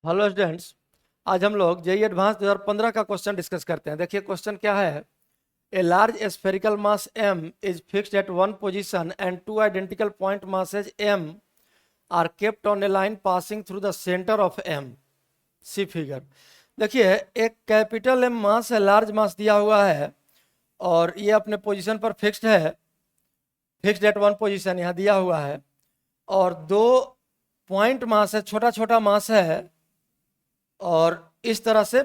Hello students. आज हम लोग जेई एडवांस 2015 का क्वेश्चन डिस्कस करते हैं। देखिए क्वेश्चन क्या है। A large spherical mass m is fixed at one position and two identical point masses m are kept on a line passing through the centre of m। See figure. देखिए एक capital m मास है, large मास दिया हुआ है और ये अपने position पर फिक्स्ड है, फिक्स्ड एट वन पोजीशन यहाँ दिया हुआ है। और दो पॉइंट मास है, छोटा छोटा मास है और इस तरह से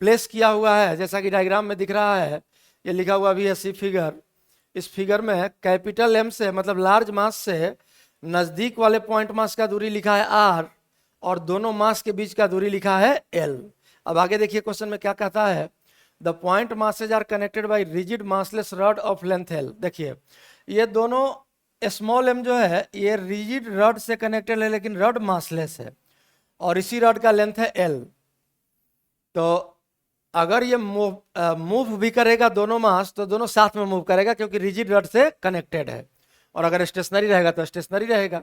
प्लेस किया हुआ है जैसा कि डायग्राम में दिख रहा है। ये लिखा हुआ भी है सी फिगर। इस फिगर में कैपिटल एम से मतलब लार्ज मास से नज़दीक वाले पॉइंट मास का दूरी लिखा है आर और दोनों मास के बीच का दूरी लिखा है एल। अब आगे देखिए क्वेश्चन में क्या कहता है। The point masses are connected by rigid massless rod of length L. देखिए ये दोनों स्मॉल एम जो है ये रिजिड रॉड से कनेक्टेड है लेकिन रॉड मासलेस है और इसी रॉड का लेंथ है एल। तो अगर ये मूव भी करेगा दोनों मास तो दोनों साथ में मूव करेगा क्योंकि रिजिड रॉड से कनेक्टेड है, और अगर स्टेशनरी रहेगा तो स्टेशनरी रहेगा।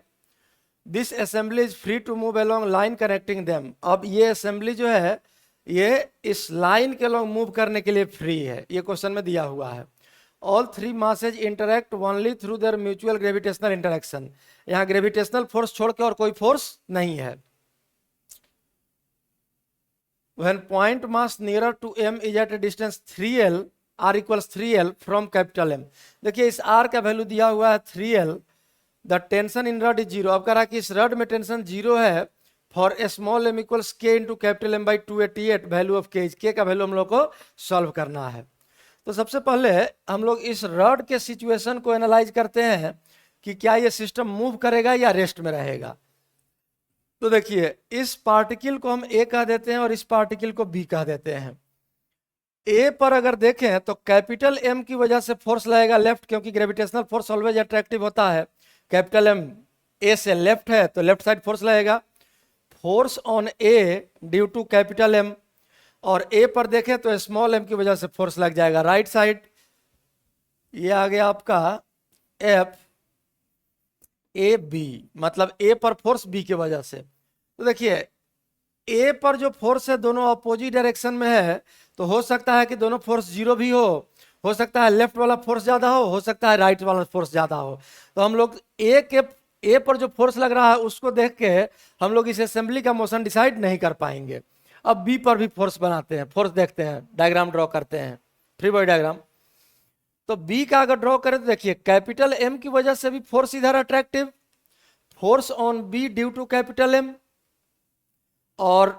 This assembly is free to move along line connecting them. अब ये असेंबली जो है ये इस लाइन के अलोंग मूव करने के लिए फ्री है, ये क्वेश्चन में दिया हुआ है। All three masses interact only through their mutual gravitational interaction. यहाँ ग्रेविटेशनल फोर्स छोड़ के और कोई फोर्स नहीं है। When point mass nearer to m is at a distance 3l, r equals 3l from capital M। देखिए इस r का वैल्यू दिया हुआ है 3l। The tension in rod is zero. अब कह रहा है कि इस रड में टेंशन जीरो है for a small M equals K into capital M by 288। Value of K का वैल्यू हम लोग को सॉल्व करना है। तो सबसे पहले हम लोग इस रड के सिचुएशन को एनालाइज करते हैं कि क्या ये सिस्टम मूव करेगा या रेस्ट में रहेगा। तो देखिए इस पार्टिकल को हम ए कह देते हैं और इस पार्टिकल को बी कह देते हैं। ए पर अगर देखें तो कैपिटल एम की वजह से फोर्स लगेगा लेफ्ट, क्योंकि ग्रेविटेशनल फोर्स ऑलवेज अट्रैक्टिव होता है। कैपिटल एम ए से लेफ्ट है तो लेफ्ट साइड फोर्स लगेगा। Force on A due to capital M. और ए पर देखें तो स्मॉल एम की वजह से फोर्स लग जाएगा राइट साइड। ये आ गया आपका एफ ए बी, मतलब ए पर फोर्स बी की वजह से। तो देखिए ए पर जो फोर्स है दोनों अपोजिट डायरेक्शन में है, तो हो सकता है कि दोनों फोर्स जीरो भी हो सकता है लेफ्ट वाला फोर्स ज्यादा हो सकता है राइट वाला फोर्स ज्यादा हो। तो हम लोग ए पर जो फोर्स लग रहा है उसको देख के हम लोग इस असेंबली का मोशन डिसाइड नहीं कर पाएंगे। अब बी पर भी फोर्स बनाते हैं, फोर्स देखते हैं, डायग्राम ड्रॉ करते हैं, फ्री बॉडी डायग्राम। तो बी का अगर ड्रॉ करें तो देखिए कैपिटल एम की वजह से भी फोर्स इधर attractive, force on B due to capital M, और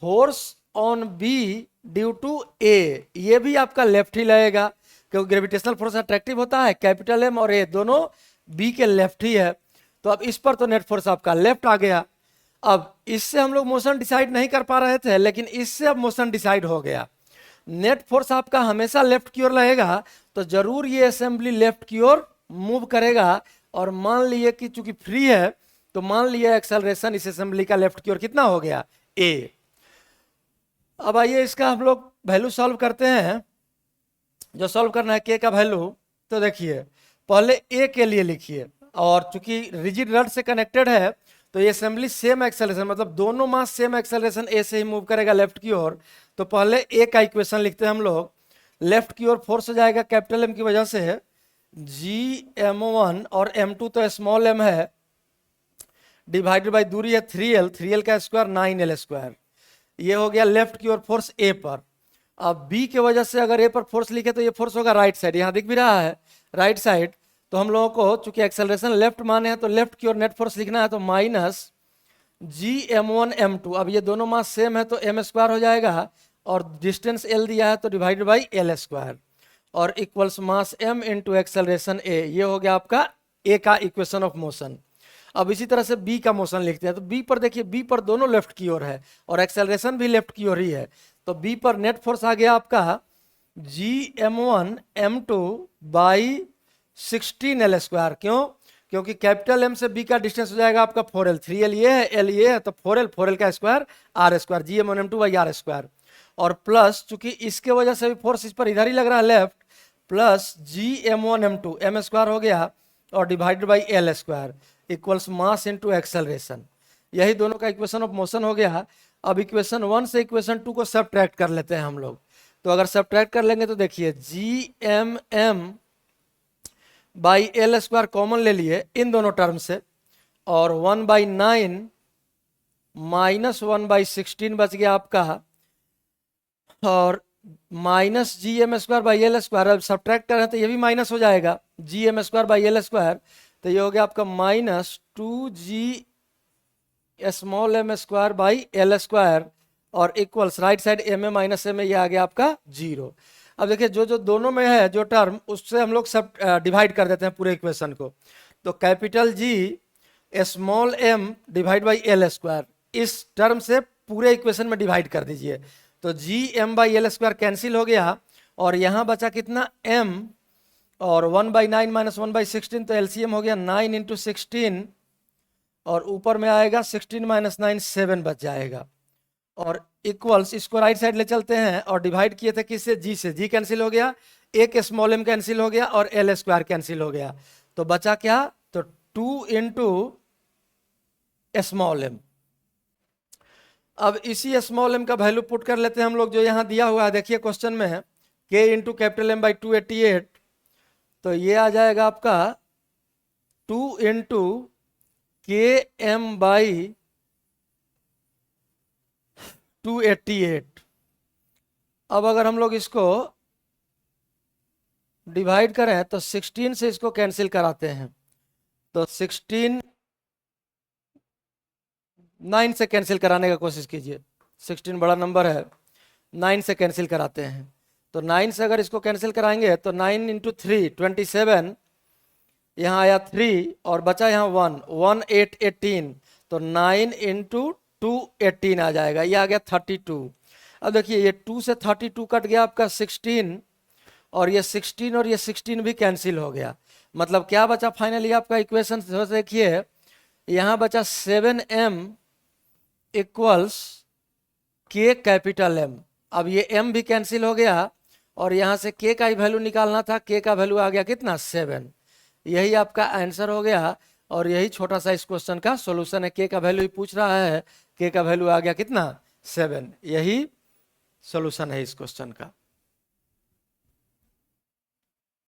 force on B due to A ये भी आपका लेफ्ट ही लगेगा क्योंकि ग्रेविटेशनल फोर्स अट्रैक्टिव होता है। कैपिटल एम और ए दोनों बी के लेफ्ट ही है, तो अब इस पर तो नेट फोर्स आपका लेफ्ट आ गया। अब इससे हम लोग मोशन डिसाइड नहीं कर पा रहे थे लेकिन इससे अब मोशन डिसाइड हो गया। नेट फोर्स आपका हमेशा लेफ्ट की ओर लगेगा तो जरूर ये असेंबली लेफ्ट की ओर मूव करेगा। और मान लिए कि चूंकि फ्री है तो मान लिया एक्सेलरेशन इस असेंबली का लेफ्ट की ओर कितना हो गया ए। अब आइए इसका हम लोग वैल्यू सॉल्व करते हैं। जो सॉल्व करना है के का वैल्यू, तो देखिए पहले ए के लिए लिखिए, और चूंकि रिजिड रड से कनेक्टेड है तो ये असेंबली सेम एक्सेलरेशन मतलब दोनों मास सेम एक्सेलरेशन ए से ही मूव करेगा लेफ्ट की ओर। तो पहले ए का इक्वेशन लिखते हैं हम लोग। लेफ्ट की ओर फोर्स हो जाएगा कैपिटल एम की वजह से जी m1 और m2 तो स्मॉल एम है, डिवाइडेड बाई दूरी है 3l का स्क्वायर 9l स्क्वायर। ये हो गया लेफ्ट की ओर फोर्स ए पर। अब बी की वजह से अगर ए पर फोर्स लिखे तो ये फोर्स होगा राइट साइड, यहाँ दिख भी रहा है राइट साइड। तो हम लोगों को चूंकि एक्सेलरेशन लेफ्ट माने हैं तो लेफ्ट की ओर नेट फोर्स लिखना है, तो माइनस जी m1 m2। अब ये दोनों मास सेम है तो m स्क्वायर हो जाएगा और डिस्टेंस l दिया है तो डिवाइडेड बाई l स्क्वायर, और equals mass m into acceleration a। ये हो गया आपका a का इक्वेशन ऑफ मोशन। अब इसी तरह से b का मोशन लिखते हैं। तो b पर देखिए b पर दोनों लेफ्ट की ओर है और एक्सेलरेशन भी लेफ्ट की ओर ही है, तो b पर नेट फोर्स आ गया आपका जी m1 m2 by 16l square. क्यों? क्योंकि कैपिटल एम से बी का डिस्टेंस हो जाएगा आपका 4l, 3l ये है, l ये है, तो 4l का square r square G m1 m2 by r square, और प्लस चूंकि इसके वजह से भी फोर्स इस पर इधर ही लग रहा है लेफ्ट, प्लस जी m1 m2 m स्क्वायर हो गया और divided by l square equals mass into acceleration. यही दोनों का इक्वेशन ऑफ मोशन हो गया। अब इक्वेशन 1 से इक्वेशन 2 को सब्ट्रैक्ट कर लेते हैं हम लोग। तो अगर सब्ट्रैक्ट कर लेंगे तो देखिए GMM by L square common ले लिए इन दोनों टर्म से, और 1/9 माइनस 1/16 बच गया आपका, और minus GM² by L square. अब सब्ट्रैक्ट करें तो ये भी माइनस हो जाएगा, GM² बाई एल स्क्वायर, तो ये हो गया आपका -2G small m square by L square, और equals right side m minus m, ये आ गया आपका 0। अब देखिए जो जो दोनों में है जो टर्म, उससे हम लोग सब डिवाइड कर देते हैं पूरे इक्वेशन को। तो capital G small m divide by L square, इस टर्म से पूरे इक्वेशन में डिवाइड कर दीजिए। तो GM by L square cancel हो गया, और यहाँ बचा कितना m, और 1/9 माइनस 1/16, तो LCM हो गया 9 इंटू 16, और ऊपर में आएगा 16 माइनस 9 7 बच जाएगा, और इक्वल्स, इसको राइट साइड ले चलते हैं, और डिवाइड किए थे किससे, G से, G कैंसिल हो गया, एक स्मॉल m कैंसिल हो गया, और एल स्क्वायर कैंसिल हो गया, तो बचा क्या, तो 2 इंटू स्मॉल m। अब इसी स्मॉल m का वैल्यू पुट कर लेते हैं हम लोग, जो यहाँ दिया हुआ है, देखिए क्वेश्चन में है K into capital M by 288, तो ये आ जाएगा आपका 2 इंटू KM बाई 288। अब अगर हम लोग इसको डिवाइड करें तो 16 से इसको कैंसिल कराते हैं, तो 16 9 से कैंसिल कराने का कोशिश कीजिए, 16 बड़ा नंबर है, 9 से कैंसिल कराते हैं। तो 9 से अगर इसको कैंसिल कराएंगे तो 9 इंटू 3 27, यहाँ आया 3 और बचा यहाँ 1, 1 8 18, तो 9 इंटू 2 18 आ जाएगा, ये आ गया 32। अब देखिए ये 2 से 32 कट गया आपका 16, और ये 16 और ये 16 भी कैंसिल हो गया। मतलब क्या बचा फाइनली आपका इक्वेशन, देखिए यहाँ बचा 7m equals K capital M। अब ये M भी कैंसिल हो गया, और यहाँ से K का ही वैल्यू निकालना था, K का वैल्यू आ गया कितना 7। यही आपका आंसर हो गया, और यही छोटा सा इस क्वेश्चन का सॉल्यूशन है। K का वैल्यू ही पूछ रहा है, K का वैल्यू आ गया कितना 7, यही सॉल्यूशन है इस क्वेश्चन का।